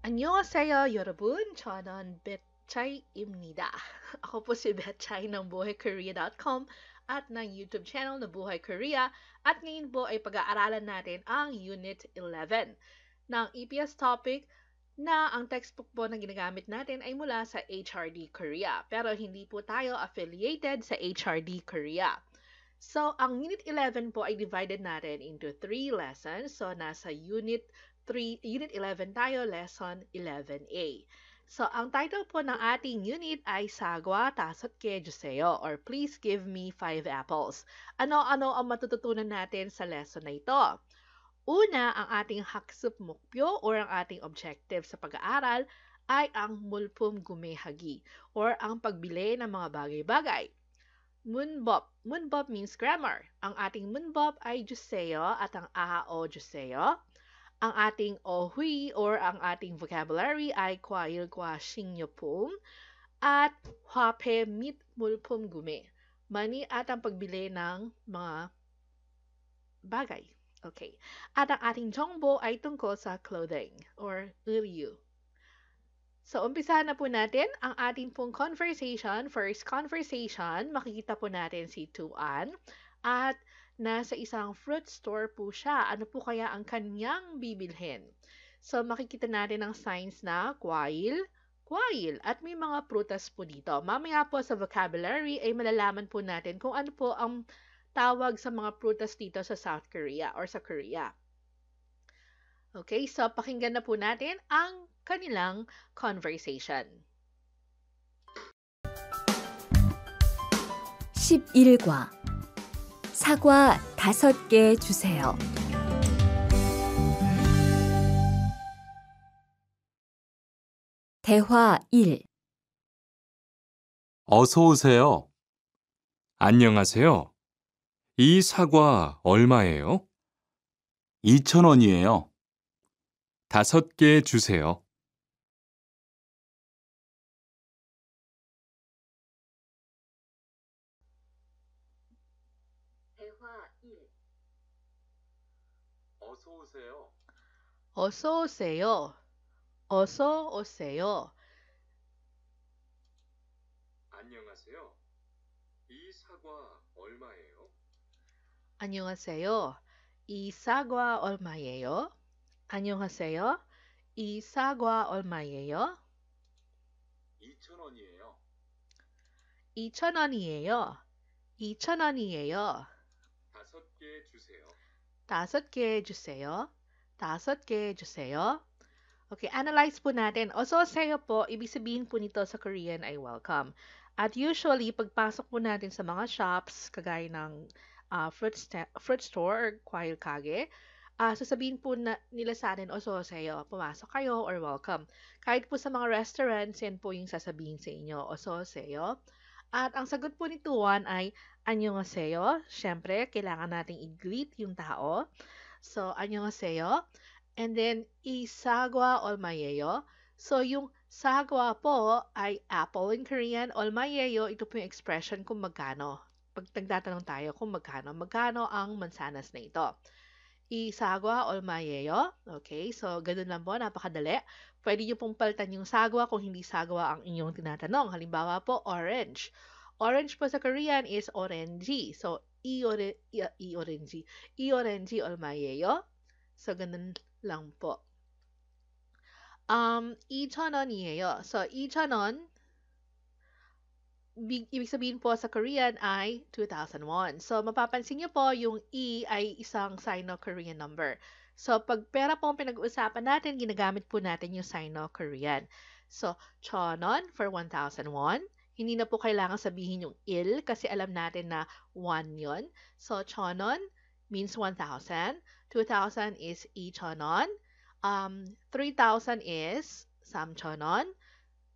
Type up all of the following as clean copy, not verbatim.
안녕하세요, 여러분. 저는 Betchay입니다. Ako po si Betchay ng buhaykorea.com at ng YouTube channel na Buhay Korea. At ngayon po ay pag-aaralan natin ang Unit 11 ng EPS topic na ang textbook po na ginagamit natin ay mula sa HRD Korea. Pero hindi po tayo affiliated sa HRD Korea. So, ang Unit 11 po ay divided natin into 3 lessons. So, nasa Unit 11 tayo, Lesson 11A. So, ang title po ng ating unit ay Sagwa Tasot Ke Juseo or Please Give Me 5 Apples. Ano-ano ang matututunan natin sa lesson na ito? Una, ang ating haksup mukpyo or ang ating objective sa pag-aaral ay ang mulpum gumehagi or ang pagbili ng mga bagay-bagay. Munbop. Munbop means grammar. Ang ating munbop ay Juseo at ang ahao Juseo. Ang ating ohui or ang ating vocabulary ay kwail kwa shingyopum at hwape mit mulpum gume. Money at ang pagbili ng mga bagay. Okay. At ang ating jongbo ay tungkol sa clothing or uryu. So, umpisahan na po natin ang ating pong conversation. First conversation, makikita po natin si Tuan at nasa isang fruit store po siya. Ano po kaya ang kanyang bibilhin? So, makikita natin ang signs na kwail, kwail, at may mga prutas po dito. Mamaya po sa vocabulary ay malalaman po natin kung ano po ang tawag sa mga prutas dito sa South Korea or sa Korea. Okay, so pakinggan na po natin ang kanilang conversation. 11과 사과 5개 주세요. 대화 1. 어서 오세요. 안녕하세요. 이 사과 얼마예요? 2,000원이에요. 5개 주세요. 대화 1. 어서 오세요. 어서 오세요. 어서 오세요. 안녕하세요. 이 사과 얼마예요? 안녕하세요. 이 사과 얼마예요? 안녕하세요. 이 사과 얼마예요? 2,000원이에요. 2,000원이에요. 2,000원이에요. 5개 주세요. 5개 주세요. 5개 주세요. Okay, analyze po natin. Oseoseyo po, ibig sabihin po nito sa Korean ay welcome. At usually, pagpasok po natin sa mga shops, kagaya ng fruit store or kwail kage, sasabihin po nila sa atin, oseoseyo, pumasok kayo or welcome. Kahit po sa mga restaurants, yan po yung sasabihin sa inyo, oseoseyo. At ang sagot po ni Tuan ay, annyeonghaseyo. Siyempre, kailangan nating i-greet yung tao. So, annyeonghaseyo. And then, isagwa olmayeyo. So, yung sagwa po ay apple in Korean. Olmayeyo, ito po yung expression kung magkano. Pag nagtatanong tayo kung magkano ang mansanas na ito. Isagwa olmayeyo. Okay, so ganun lang po, napakadali. Pwede nyo pong palitan yung sagwa kung hindi sagwa ang inyong tinatanong. Halimbawa po, orange. Orange po sa Korean is orangey. So, i-orangey. I-orangey olmayeyo. So, ganun lang po. 2,000원이에요. So, 2,000원, ibig sabihin po sa Korean ay 2,000 won. So, mapapansin niyo po, yung E ay isang Sino-Korean number. So, pag pera po ang pinag-uusapan natin, ginagamit po natin yung Sino-Korean. So, 1,000won for 1,000 won. Hindi na po kailangan sabihin yung il kasi alam natin na 1 yon. So, 1,000won means 1,000. 2,000 is 2,000won. 3,000 is 3,000won.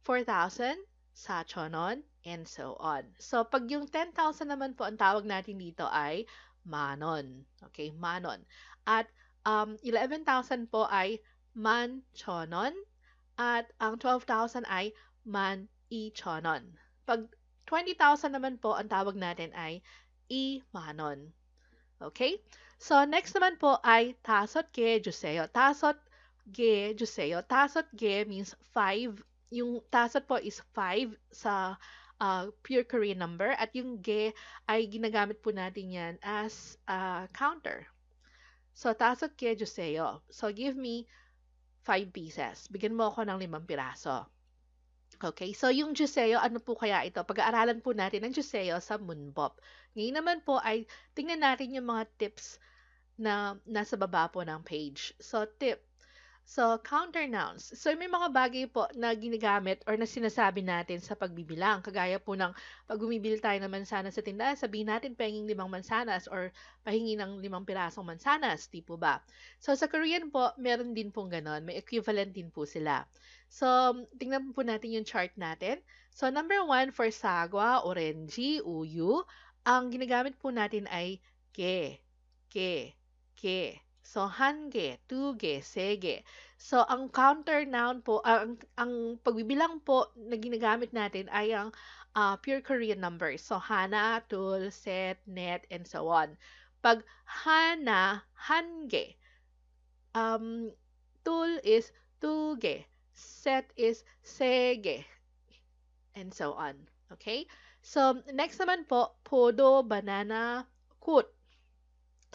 4,000, 4,000won, and so on. So, pag yung 10,000 naman po, ang tawag natin dito ay manon. Okay, manon. At 11,000 po ay manchonon. At ang 12,000 ay man-ichonon. Pag 20,000 naman po, ang tawag natin ay i-manon. Okay? So, next naman po ay tasot ke juseo. Tasot ge juseyo. Tasot ge means 5. Yung tasot po is 5 sa pure Korean number at yung ge ay ginagamit po natin yan as counter. So, tasot ge juseyo. So, give me 5 pieces. Bigyan mo ako ng 5 piraso. Okay, so yung Juseo, ano po kaya ito? Pag-aaralan po natin ang Juseo sa Moonbop. Ngayon naman po ay tingnan natin yung mga tips na nasa baba po ng page. So, tip. So, counter nouns. So, may mga bagay po na ginagamit or na sinasabi natin sa pagbibilang. Kagaya po ng pag bumibili tayo ng mansanas sa tindahan, sabihin natin pahinging 5 mansanas or pahingi ng 5 pirasong mansanas, di po ba? So, sa Korean po, meron din pong ganon. May equivalent din po sila. So, tingnan po natin yung chart natin. So, number 1 for sagwa, orange, uyu, ang ginagamit po natin ay ke, ke, ke. So, 한개, 2개, 3개. So, ang counter noun po, ang pagbibilang po na ginagamit natin ay ang pure Korean numbers. So, hana, tul, set, net, and so on. Pag hana, 한개. Tul is 2개. Set is 3개. And so on. Okay? So, next naman po, podo, banana, kut.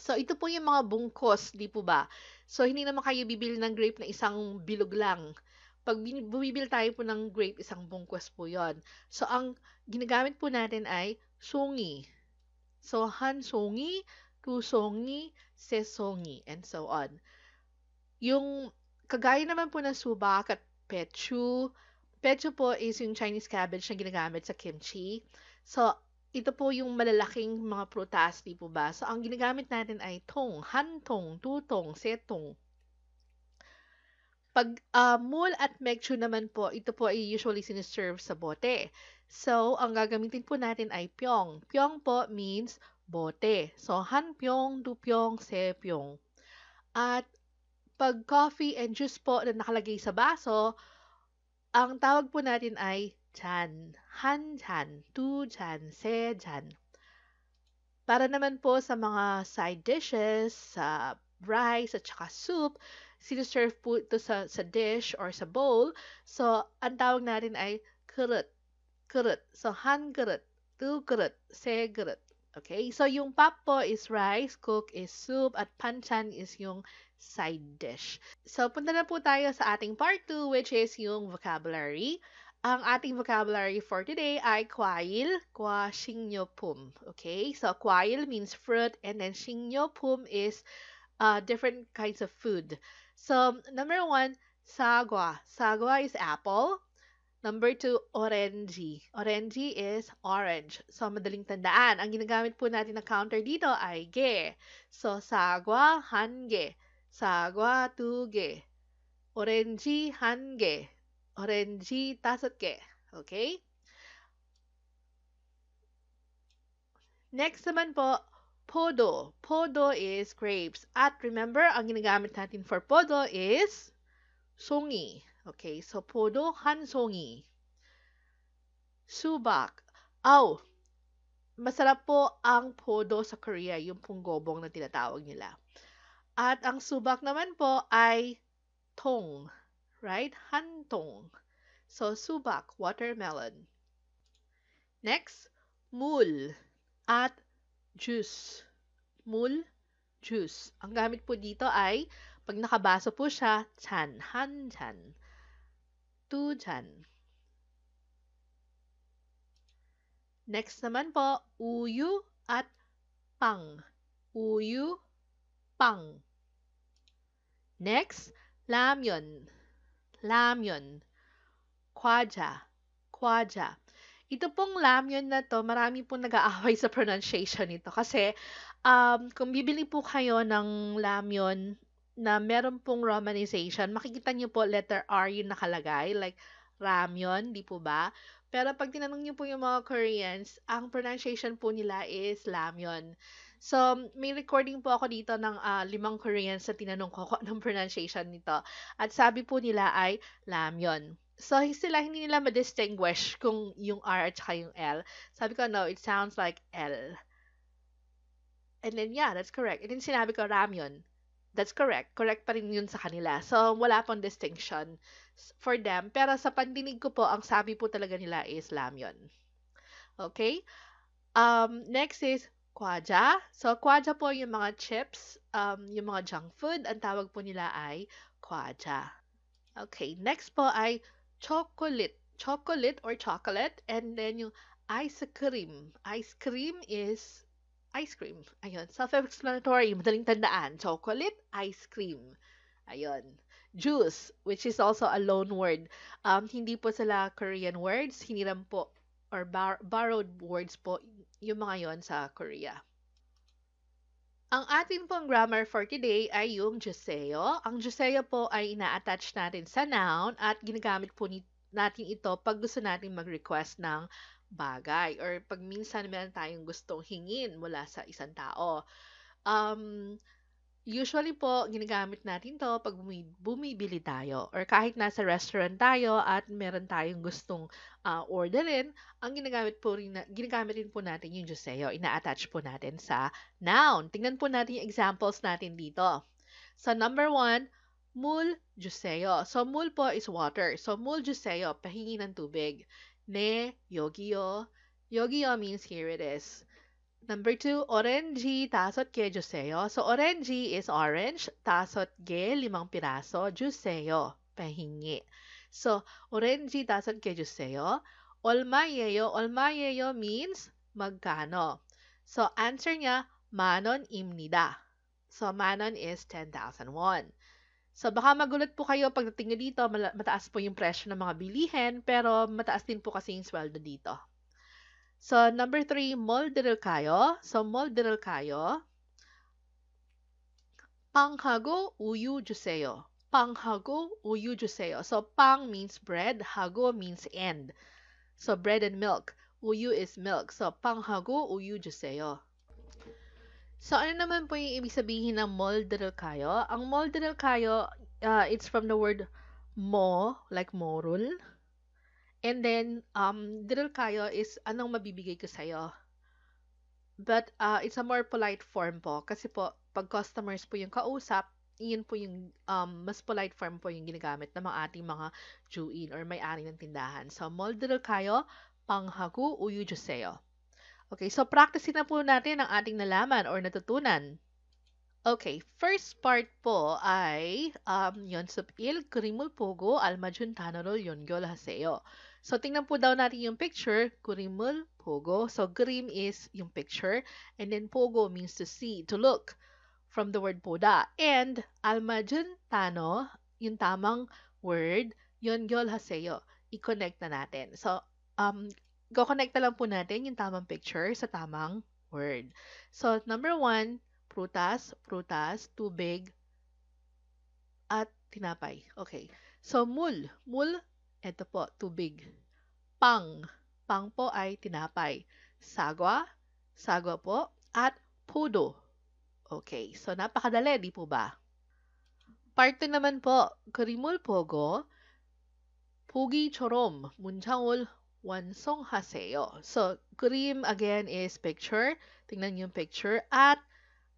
So, ito po yung mga bungkos, di po ba? So, hindi naman kayo bibili ng grape na isang bilog lang. Pag bumibili tayo po ng grape, isang bungkos po yon. So, ang ginagamit po natin ay songi. So, han songi, tu songi, se songi, and so on. Yung kagaya naman po ng subak at pechu. Pechu po is yung Chinese cabbage na ginagamit sa kimchi. So, ito po yung malalaking mga prutas, di po ba? So, ang ginagamit natin ay tong, hantong, tutong, setong. Pag mul at mekchu naman po, ito po ay usually siniserve sa bote. So, ang gagamitin po natin ay pyong. Pyong po means bote. So, han pyong, du pyong, se pyong. At pag coffee and juice po na nakalagay sa baso, ang tawag po natin ay chan. Han chan, tu chan, se chan. Para naman po sa mga side dishes, sa rice at saka soup, siniserve po ito sa dish or sa bowl. So, ang tawag natin ay kırıt. Kırıt. So, han kırıt, tu kırıt, se kırıt. Okay? So, yung pap po is rice, cook is soup, at panchan is yung side dish. So, punta na po tayo sa ating part 2, which is yung vocabulary. Ang ating vocabulary for today ay kwail, kwa shingyopum. Okay? So, kwail means fruit, and then shingyopum is different kinds of food. So, number 1, sagwa. Sagwa is apple. Number 2, orange. Orange is orange. So, madaling tandaan. Ang ginagamit po natin na counter dito ay ge. So, sagwa, 한개. sagwa, 2개. orange, 1개. orange, 5개. Okay? Next naman po, podo. Podo is grapes. At remember, ang ginagamit natin for podo is songi. Okay, so podo 한 송이. Subak. Masarap po ang podo sa Korea, yung punggobong na tinatawag nila. At ang subak naman po ay tong, right? Hantong. So, subak, watermelon. Next, mul at juice. Mul, juice. Ang gamit po dito ay, pag nakabaso po siya, chan, han chan. Tu chan. Next naman po, uyu at pang. Uyu, pang. Next, ramyeon. Ramyeon. Kwaja. Kwaja. Ito pong ramyeon na to, marami pong nag-aaway sa pronunciation nito. Kasi, kung bibili po kayo ng ramyeon na meron pong romanization, makikita niyo po letter R yung nakalagay, like ramyeon, di po ba? Pero pag tinanong niyo po yung mga Koreans, ang pronunciation po nila is ramyeon. So, may recording po ako dito ng 5 Koreans na tinanong ko kung anong pronunciation nito. At sabi po nila ay ramyeon. So, hindi nila ma-distinguish kung yung R at saka yung L. Sabi ko, no, it sounds like L. And then, yeah, that's correct. And then sinabi ko, ramyeon. That's correct. Correct pa rin yun sa kanila. So, wala pong distinction for them. Pero sa pandinig ko po, ang sabi po talaga nila is lamyon. Okay? Next is kwaja. So, kwaja po yung mga chips, yung mga junk food. Ang tawag po nila ay kwaja. Okay, next po ay chocolate. Chocolate or chocolate. And then yung ice cream. Ice cream is ice cream. Ayun, self-explanatory. Madaling tandaan. Chocolate, ice cream. Ayun. Juice, which is also a loan word. Hindi po sila Korean words. Hiniram po or borrowed words po yung mga yon sa Korea. Ang atin pong grammar for today ay yung juseo. Ang juseo po ay ina-attach natin sa noun at ginagamit po natin ito pag gusto natin mag-request ng bagay or pag minsan meron tayong gustong hingin mula sa isang tao. Usually po, ginagamit natin to pag bumibili tayo or kahit nasa restaurant tayo at meron tayong gustong orderin, ang ginagamit rin po natin yung juseo. Ina-attach po natin sa noun. Tingnan po natin yung examples natin dito. So, number 1, mul juseo. So, mul po is water. So, mul juseo, pahingi ng tubig. Ne yogiyo. Yogiyo means here it is. Number 2, orange 5개 주세요. So, orange is orange. 5개, 5 piraso. 주세요, pahingi. So, orange 5개 주세요. 얼마예요? 얼마예요 means magkano. So, answer niya, 만원입니다. So, 만원 is 10,000 won. So, baka magulat po kayo pagdating nyo dito, mataas po yung presyo ng mga bilihin, pero mataas din po kasi yung sweldo dito. So, number 3, 뭘 드릴까요? So, 뭘 드릴까요? 빵하고 우유 주세요. 빵하고 우유 주세요. So, 빵 means bread, 하고 means and. So, bread and milk. 우유 is milk. So, 빵하고 우유 주세요. So, ano naman po yung ibig sabihin ng 뭘 드릴까요? Ang 뭘 드릴까요, it's from the word mo, like morul. And then, 드릴까요 is anong mabibigay ko sa'yo. But it's a more polite form po. Kasi po, pag customers po yung kausap, yun po yung mas polite form po yung ginagamit ng mga ating mga juin or may-ari ng tindahan. So, 뭘 드릴까요? 빵하고 우유 주세요. Okay, so practicein na po natin ang ating nalaman or natutunan. Okay, first part po ay 연습 1, 그림을 보고 알맞은 단어를 연결하세요. So, tingnan po daw natin yung picture, 그림을 보고. So, 그림 is yung picture, and then 보고 means to see, to look, from the word 보다. And 알맞은 단어, yung tamang word, 연결하세요. I-connect na natin. So, go-connect na lang po natin yung tamang picture sa tamang word. So, number 1, prutas, tubig, at tinapay. Okay. So, mul, eto po, tubig. Pang po ay tinapay. Sagwa po, at podo. Okay. So, napakadali, di po ba? Part 2 naman po, 그림을 보고 보기처럼 문장을 완성하세요. So, 그림 again is picture. Tingnan yung picture. At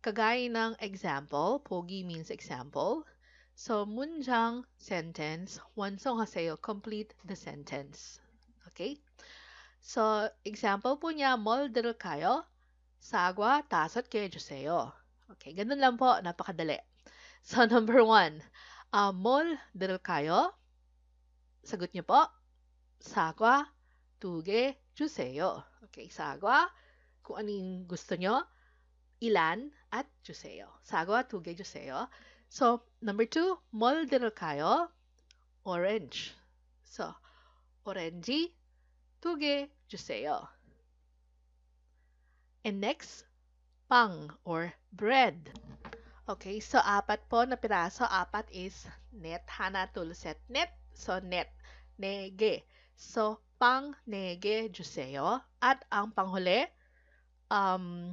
kagaya ng example, pogi means example. So, 문장, sentence, 완성하세요, complete the sentence. Okay? So, example po niya, 뭘 드릴까요? 사과 5개 주세요. Okay, ganun lang po, napakadali. So, number 1, 뭘 드릴까요? Sagot niyo po, 사과 2개 주세요. Okay, 사과, kung anong gusto niyo, ilan, at 주세요. 사과 2개 주세요. So, number 2, 뭘 드릴까요? Orange. So, orange 2개 주세요. And next, 빵 or bread. Okay, so 4 po na piraso. 4 is net. 하나, 둘, 셋, net. So, net. 4개. So, 빵 4개 주세요. At ang panghuli,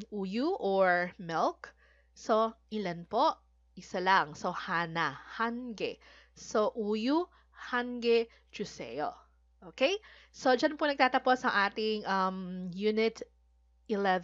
uyu or milk. So, ilan po? Isa lang. So, 하나, 1개. So, uyu, 1개 주세요. Okay? So, dyan po nagtatapos ang ating Unit 11.